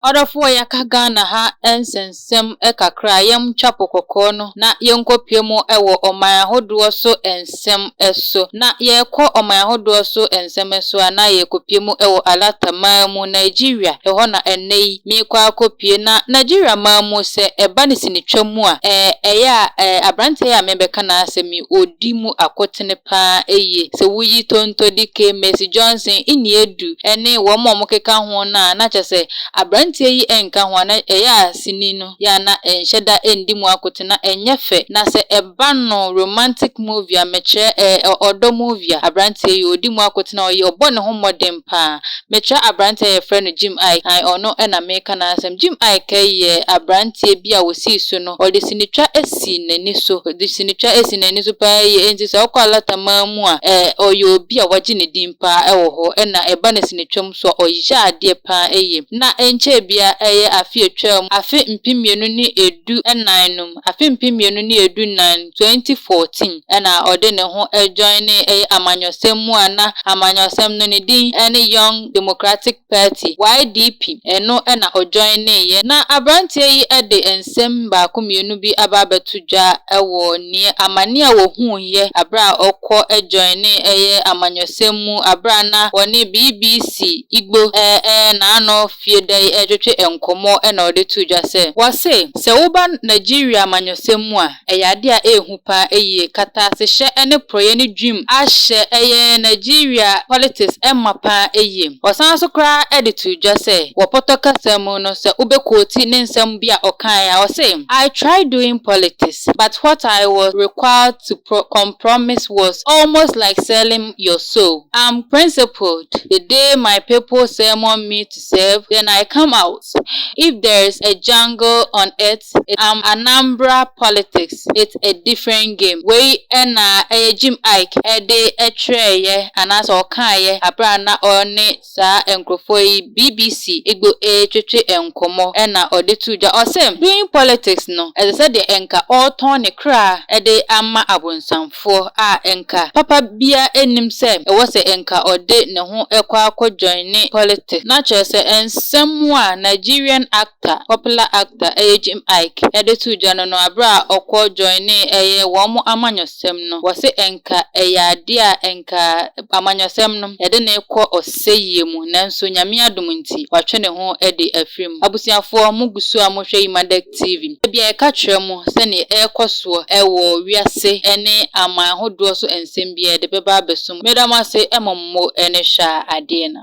Odofo yaka Ghana ha ensensem kakra yam twapo kokko no na yenkopiemu ewo oman ahodo so ensem eso na yekọ oman ahodo so ensem eso ana yekopiemu ewo alatama mu Nigeria eho na enei mi kwa akopie na Nigeria mamu se eba ne sinitwamu a eya abrante ya membeka na asemi odimu akotene pa eye se wuyi tonto dike Mercy Johnson ini edu ene wo momokeka ho na chese abrante yi enka hwana eya sini no ya na enhyeda endimu akotena enyefe na se eba no romantic movie a meche odo movie abrante yi odimu akotena oyi obo ne ho modern pa meche abrante ye friend Jim Iyke ono na meka na asem Jim Iyke ye abrante bi a wosi so no odi sinitwa esi nani so odi sinitwa esi nani so pa ye enti se okwala tamamu a oyi obi a waji ne dimpa ewo ho na eba ne sinitwam so oyija ade pa eye na enche bia eye afi etwam afi mpimienu ni edu enanum afi mpimienu ni edu 2014 na ode ne ho join ne amanyosem mu ana amanyosem no ne din ene Young Democratic Party YDP eno na ojoin ne ye na abrante yi ede ensem ba komienu bi ababetudwa ewo ni amane a wo hu ye abra okọ join ne amanyosem mu abra na woni BBC Igbo na ano fie dai etwetwe enkomo na ode tudwa se woba Nigeria amanyosem mu a eyade a ehu pa eye kata se hye ene proye ne dream ahye Nigeria politics emapa eye osan so kra ede tudwa se wopoto kasem no se ubekoti ne nsem bia okan ya I tried doing politics but what I was required to compromise was almost like selling your soul. I'm principled. The day my people summon me to serve, then I come out. If there's a jungle on earth, I'm Anambra politics. It's a different game. We ena Jim Iyke ede etreye anaso okaye abrana one sa enkrofoi BBC Igbo twetwe enkomo na ode tuja osem doing politics no as I said the enka all turn ne kra ede ama abonsamfo a enka papa bia enim se e wose enka ode ne ho ekwa join ne politics na chese ensem a Nigerian actor popular actor Jim Iyke ede tuja no abra okọ join ne womo amanyosem no wose enka eyade a enka amanyosem no ede ne ekọ oseye mu nanso nyame adom nti watwe ne ho ede afrim abusiafo mugusu amohwe Emadek TV bia eka kyerɛ mu se ne ekoso ewo wiase ene aman hodo so ensem bia de beba abesum medama se emommo ene hwa ade na